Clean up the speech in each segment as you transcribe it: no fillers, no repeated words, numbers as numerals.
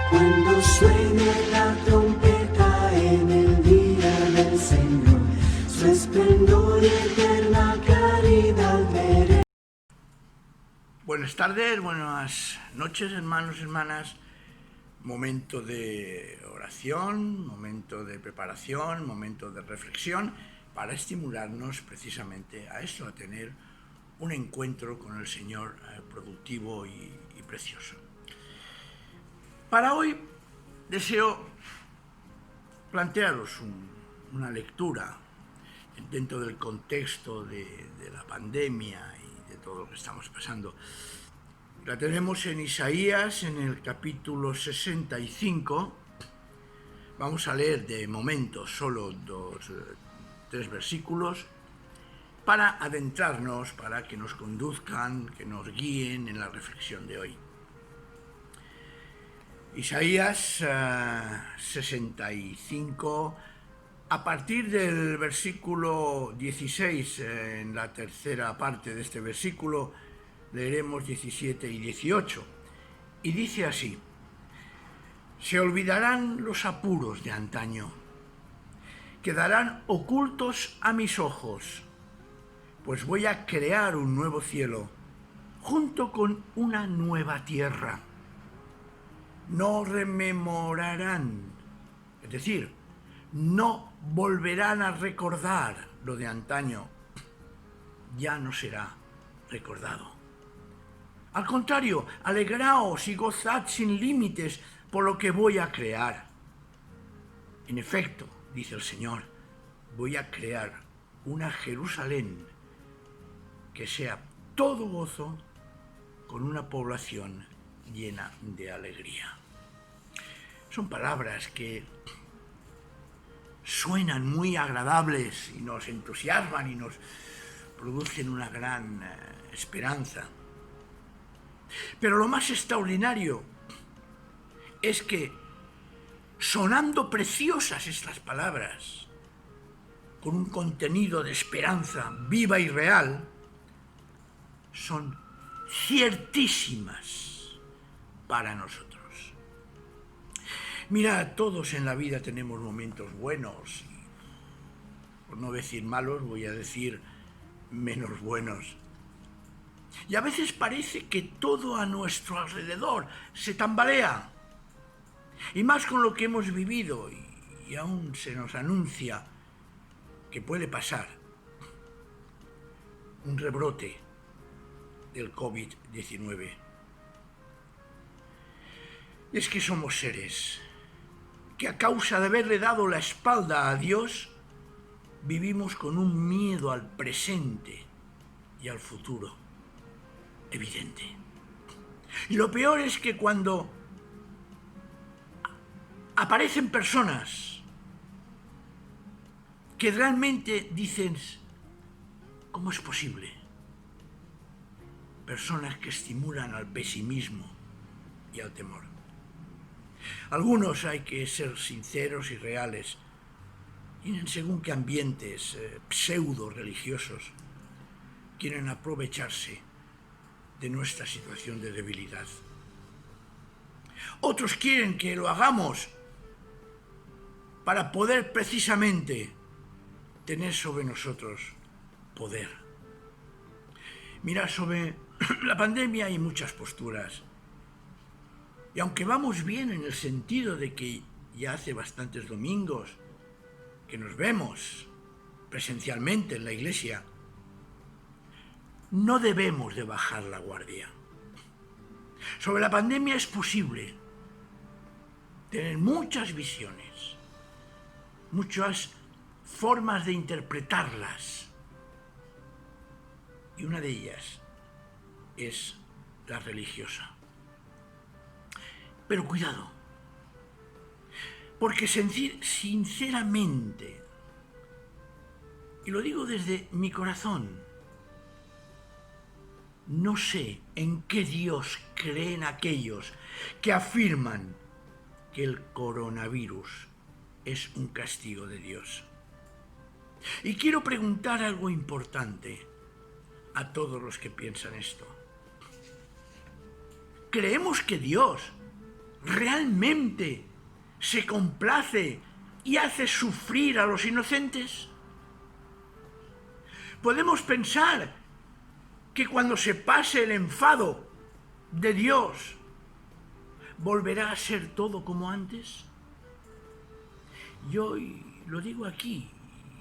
Cuando suene la trompeta en el día del Señor, su esplendor y eterna claridad veré. Buenas tardes, buenas noches, hermanos y hermanas. Momento de oración, momento de preparación, momento de reflexión para estimularnos precisamente a esto, a tener un encuentro con el Señor productivo y precioso. Para hoy deseo plantearos una lectura dentro del contexto de la pandemia y de todo lo que estamos pasando. La tenemos en Isaías, en el capítulo 65. Vamos a leer de momento solo tres versículos para adentrarnos, para que nos conduzcan, que nos guíen en la reflexión de hoy. Isaías 65, a partir del versículo 16, en la tercera parte de este versículo, leeremos 17 y 18, y dice así: se olvidarán los apuros de antaño, quedarán ocultos a mis ojos, pues voy a crear un nuevo cielo, junto con una nueva tierra. No rememorarán, es decir, no volverán a recordar lo de antaño, ya no será recordado. Al contrario, alegraos y gozad sin límites por lo que voy a crear. En efecto, dice el Señor, voy a crear una Jerusalén que sea todo gozo, con una población llena de alegría. Son palabras que suenan muy agradables y nos entusiasman y nos producen una gran esperanza. Pero lo más extraordinario es que, sonando preciosas estas palabras, con un contenido de esperanza viva y real, son ciertísimas para nosotros. Mira, todos en la vida tenemos momentos buenos, y, por no decir malos, voy a decir menos buenos. Y a veces parece que todo a nuestro alrededor se tambalea. Y más con lo que hemos vivido, y aún se nos anuncia que puede pasar un rebrote del COVID-19. Y es que somos seres que, a causa de haberle dado la espalda a Dios, vivimos con un miedo al presente y al futuro evidente. Y lo peor es que cuando aparecen personas que realmente dicen: ¿cómo es posible? Personas que estimulan al pesimismo y al temor. Algunos, hay que ser sinceros y reales, tienen según qué ambientes pseudo religiosos, quieren aprovecharse de nuestra situación de debilidad. Otros quieren que lo hagamos para poder precisamente tener sobre nosotros poder. Mira, sobre la pandemia hay muchas posturas. Y aunque vamos bien en el sentido de que ya hace bastantes domingos que nos vemos presencialmente en la iglesia, no debemos de bajar la guardia. Sobre la pandemia es posible tener muchas visiones, muchas formas de interpretarlas, y una de ellas es la religiosa. Pero cuidado, porque sinceramente, y lo digo desde mi corazón, no sé en qué Dios creen aquellos que afirman que el coronavirus es un castigo de Dios. Y quiero preguntar algo importante a todos los que piensan esto. ¿Creemos que Dios realmente se complace y hace sufrir a los inocentes? Podemos pensar que cuando se pase el enfado de Dios, ¿volverá a ser todo como antes? Yo lo digo aquí,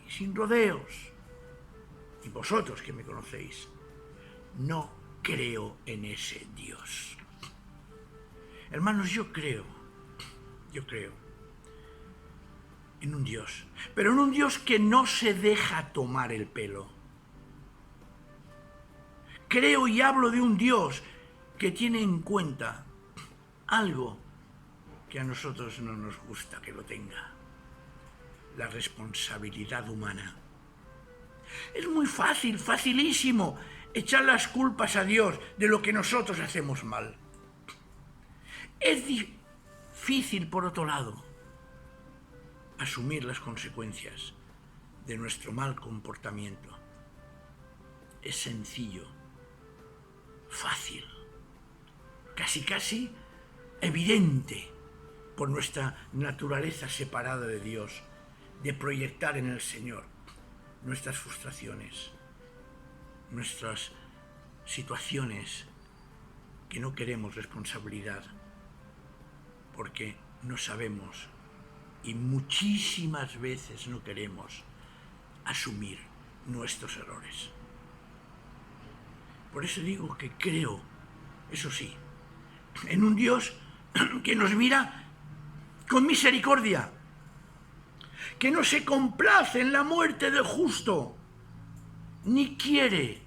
sin rodeos, y vosotros que me conocéis, no creo en ese Dios. Hermanos, yo creo en un Dios, pero en un Dios que no se deja tomar el pelo. Creo y hablo de un Dios que tiene en cuenta algo que a nosotros no nos gusta que lo tenga: la responsabilidad humana. Es muy fácil, facilísimo, echar las culpas a Dios de lo que nosotros hacemos mal. Es difícil, por otro lado, asumir las consecuencias de nuestro mal comportamiento. Es sencillo, fácil, casi evidente por nuestra naturaleza separada de Dios, de proyectar en el Señor nuestras frustraciones, nuestras situaciones que no queremos responsabilidad, porque no sabemos y muchísimas veces no queremos asumir nuestros errores. Por eso digo que creo, eso sí, en un Dios que nos mira con misericordia, que no se complace en la muerte del justo, ni quiere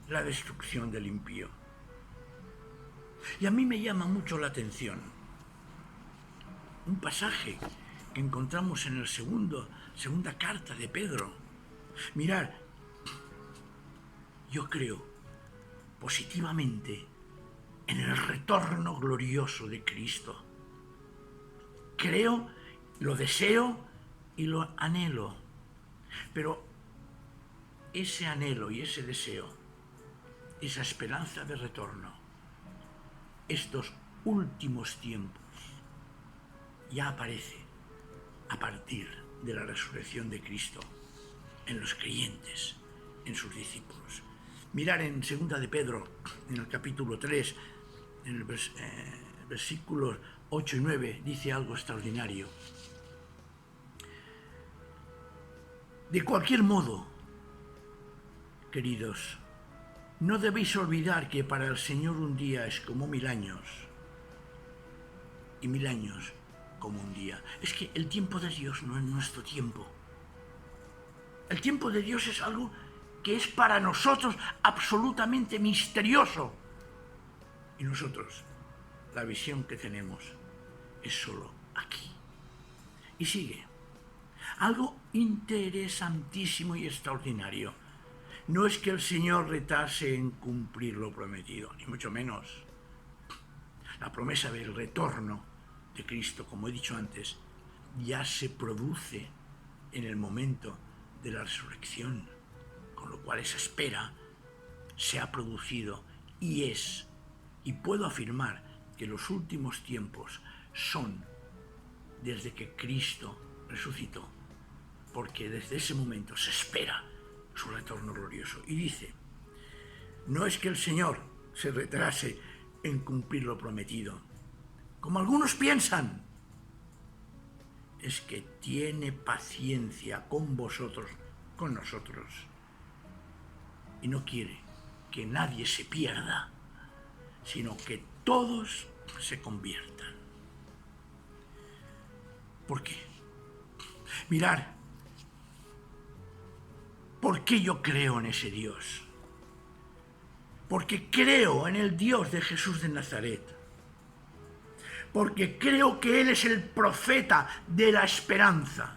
la destrucción del impío. Y a mí me llama mucho la atención un pasaje que encontramos en la segunda carta de Pedro. Mirad, yo creo positivamente en el retorno glorioso de Cristo. Creo, lo deseo y lo anhelo. Pero ese anhelo y ese deseo, esa esperanza de retorno, estos últimos tiempos, ya aparece a partir de la resurrección de Cristo en los creyentes, en sus discípulos. Mirar en 2 de Pedro, en el capítulo 3, en el versículos 8 y 9, dice algo extraordinario. De cualquier modo, queridos, no debéis olvidar que para el Señor un día es como 1000 años y 1000 años como un día. Es que el tiempo de Dios no es nuestro tiempo. El tiempo de Dios es algo que es para nosotros absolutamente misterioso. Y nosotros, la visión que tenemos es solo aquí. Y sigue. Algo interesantísimo y extraordinario. No es que el Señor retrase en cumplir lo prometido, ni mucho menos. La promesa del retorno de Cristo, como he dicho antes, ya se produce en el momento de la resurrección, con lo cual esa espera se ha producido y es, y puedo afirmar que los últimos tiempos son desde que Cristo resucitó, porque desde ese momento se espera su retorno glorioso. Y dice, no es que el Señor se retrase en cumplir lo prometido, como algunos piensan, es que tiene paciencia con vosotros, con nosotros, y no quiere que nadie se pierda, sino que todos se conviertan. ¿Por qué? Mirad, ¿por qué yo creo en ese Dios? Porque creo en el Dios de Jesús de Nazaret. Porque creo que Él es el profeta de la esperanza.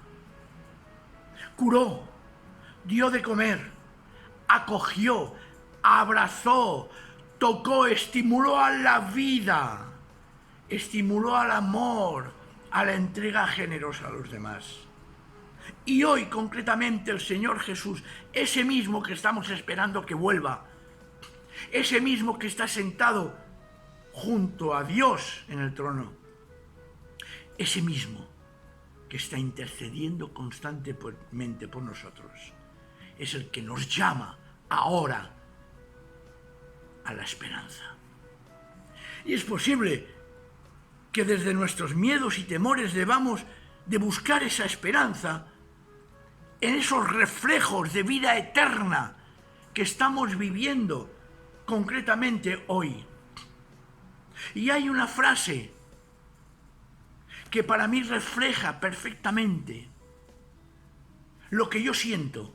Curó, dio de comer, acogió, abrazó, tocó, estimuló a la vida, estimuló al amor, a la entrega generosa a los demás. Y hoy, concretamente, el Señor Jesús, ese mismo que estamos esperando que vuelva, ese mismo que está sentado junto a Dios en el trono, ese mismo que está intercediendo constantemente por nosotros, es el que nos llama ahora a la esperanza. Y es posible que desde nuestros miedos y temores debamos de buscar esa esperanza en esos reflejos de vida eterna que estamos viviendo concretamente hoy. Y hay una frase que para mí refleja perfectamente lo que yo siento,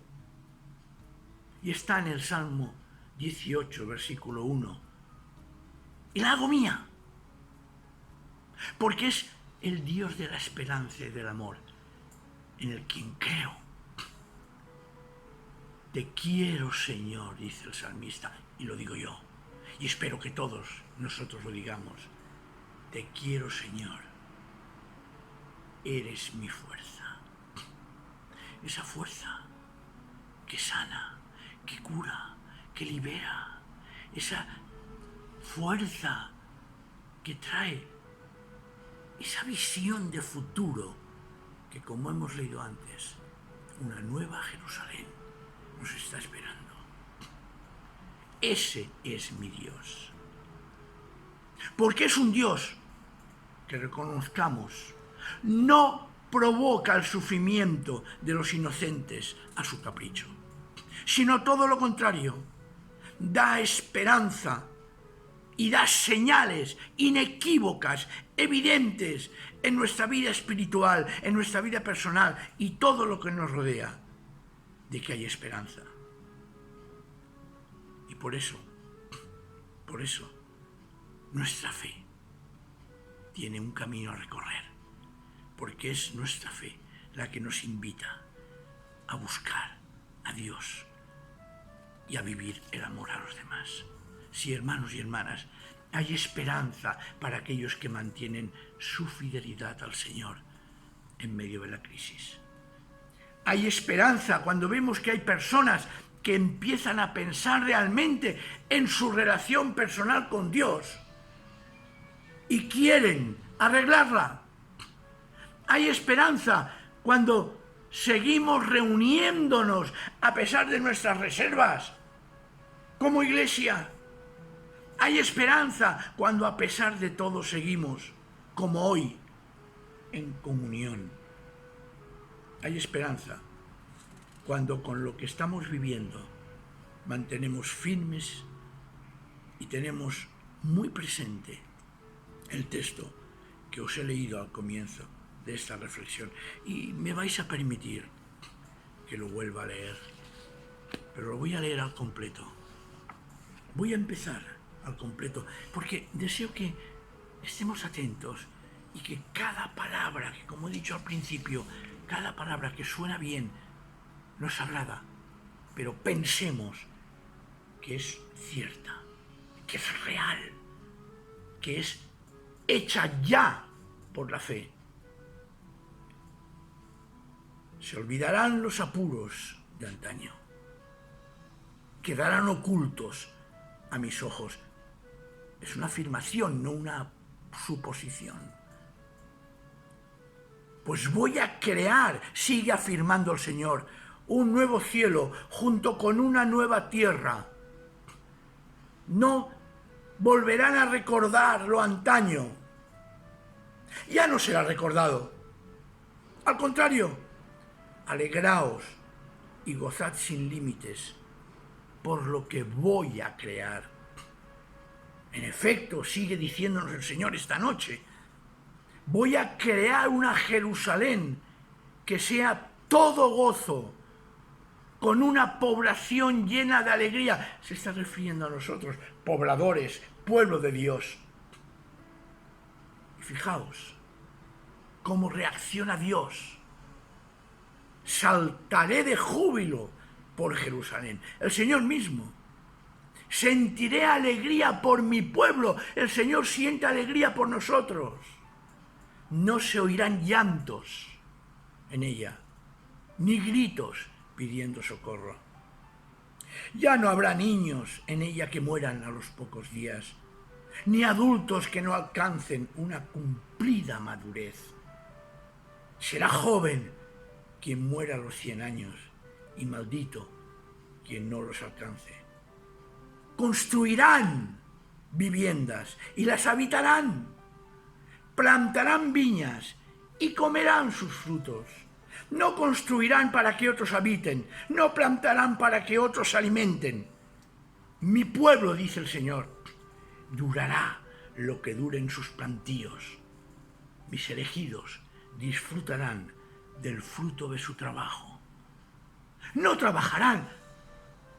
y está en el Salmo 18, versículo 1, y la hago mía, porque es el Dios de la esperanza y del amor en el quien creo. Te quiero, Señor, dice el salmista, y lo digo yo, y espero que todos nosotros lo digamos. Te quiero, Señor, eres mi fuerza. Esa fuerza que sana, que cura, que libera. Esa fuerza que trae esa visión de futuro que, como hemos leído antes, una nueva Jerusalén nos está esperando. Ese es mi Dios. Porque es un Dios que, reconozcamos, no provoca el sufrimiento de los inocentes a su capricho, sino todo lo contrario, da esperanza y da señales inequívocas, evidentes en nuestra vida espiritual, en nuestra vida personal y todo lo que nos rodea, de que hay esperanza. Y por eso, nuestra fe tiene un camino a recorrer, porque es nuestra fe la que nos invita a buscar a Dios y a vivir el amor a los demás. Sí, hermanos y hermanas, hay esperanza para aquellos que mantienen su fidelidad al Señor en medio de la crisis. Hay esperanza cuando vemos que hay personas que empiezan a pensar realmente en su relación personal con Dios y quieren arreglarla. Hay esperanza cuando seguimos reuniéndonos a pesar de nuestras reservas como iglesia. Hay esperanza cuando a pesar de todo seguimos, como hoy, en comunión. Hay esperanza cuando con lo que estamos viviendo mantenemos firmes y tenemos muy presente el texto que os he leído al comienzo de esta reflexión. Y me vais a permitir que lo vuelva a leer, pero lo voy a leer al completo. Voy a empezar al completo, porque deseo que estemos atentos y que cada palabra, que como he dicho al principio, cada palabra que suena bien, nos agrada, pero pensemos que es cierta, que es real, que es hecha ya por la fe. Se olvidarán los apuros de antaño, quedarán ocultos a mis ojos. Es una afirmación, no una suposición. Pues voy a crear, sigue afirmando el Señor, un nuevo cielo junto con una nueva tierra. No volverán a recordar lo antaño. Ya no será recordado. Al contrario, alegraos y gozad sin límites por lo que voy a crear. En efecto, sigue diciéndonos el Señor esta noche, voy a crear una Jerusalén que sea todo gozo, con una población llena de alegría. Se está refiriendo a nosotros, pobladores, pueblo de Dios. Y fijaos cómo reacciona Dios. Saltaré de júbilo por Jerusalén. El Señor mismo. Sentiré alegría por mi pueblo. El Señor siente alegría por nosotros. No se oirán llantos en ella, ni gritos pidiendo socorro. Ya no habrá niños en ella que mueran a los pocos días, ni adultos que no alcancen una cumplida madurez. Será joven quien muera a los 100 años y maldito quien no los alcance. Construirán viviendas y las habitarán. Plantarán viñas y comerán sus frutos. No construirán para que otros habiten, no plantarán para que otros se alimenten. Mi pueblo, dice el Señor, durará lo que duren sus plantíos. Mis elegidos disfrutarán del fruto de su trabajo. No trabajarán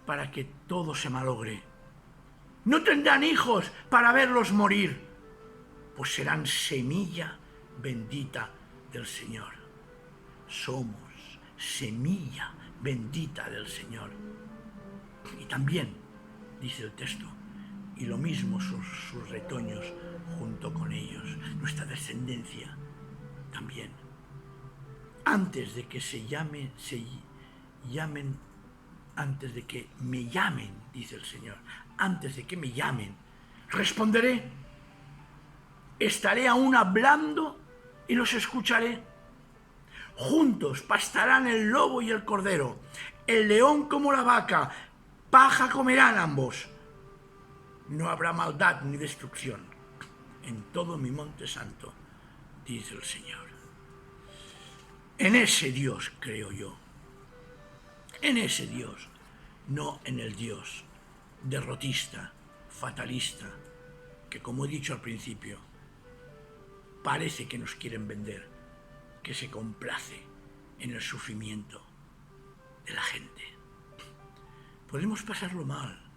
para que todo se malogre. No tendrán hijos para verlos morir, pues serán semilla bendita del Señor. Somos semilla bendita del Señor. Y también, dice el texto, y lo mismo sus retoños junto con ellos, nuestra descendencia también. Antes de que antes de que me llamen, dice el Señor, antes de que me llamen, responderé. Estaré aún hablando y los escucharé. Juntos pastarán el lobo y el cordero, el león como la vaca, paja comerán ambos. No habrá maldad ni destrucción en todo mi monte santo, dice el Señor. En ese Dios creo yo. En ese Dios, no en el Dios derrotista, fatalista, que, como he dicho al principio, parece que nos quieren vender, que se complace en el sufrimiento de la gente. Podemos pasarlo mal,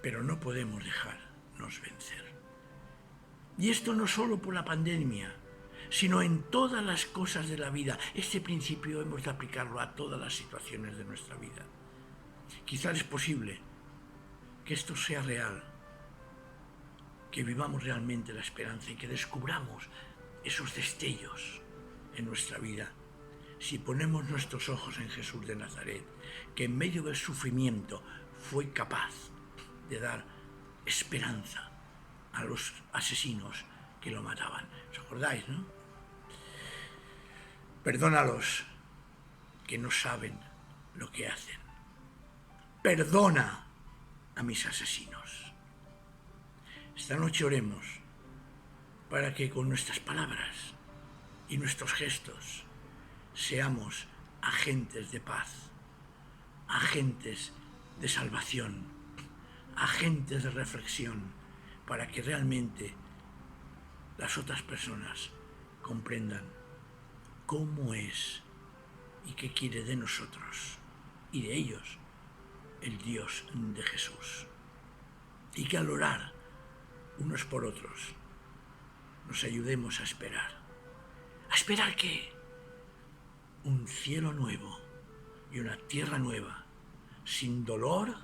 pero no podemos dejarnos vencer. Y esto no solo por la pandemia, sino en todas las cosas de la vida. Este principio hemos de aplicarlo a todas las situaciones de nuestra vida. Quizás es posible que esto sea real, que vivamos realmente la esperanza y que descubramos esos destellos en nuestra vida. Si ponemos nuestros ojos en Jesús de Nazaret, que en medio del sufrimiento fue capaz de dar esperanza a los asesinos que lo mataban. ¿Os acordáis, no? Perdónalos, que no saben lo que hacen. Perdona a mis asesinos. Esta noche oremos para que con nuestras palabras y nuestros gestos seamos agentes de paz, agentes de salvación, agentes de reflexión, para que realmente las otras personas comprendan cómo es y qué quiere de nosotros y de ellos el Dios de Jesús. Y que al orar unos por otros nos ayudemos a esperar. ¿A esperar qué? Un cielo nuevo y una tierra nueva, sin dolor,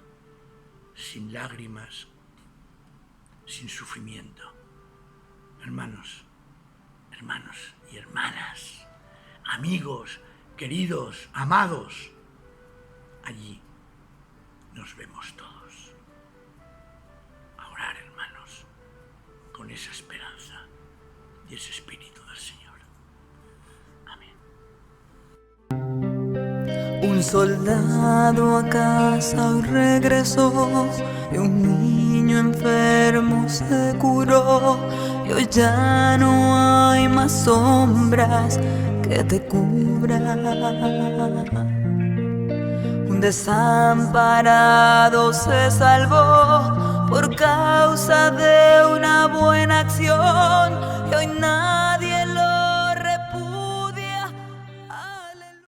sin lágrimas, sin sufrimiento. Hermanos y hermanas, amigos, queridos, amados, allí nos vemos todos. A orar, hermanos, con esa esperanza y ese espíritu del Señor. Amén. Un soldado a casa hoy regresó y un niño enfermo se curó. Y hoy ya no hay más sombras que te cubran. Un desamparado se salvó por causa de una buena acción. Y hoy nada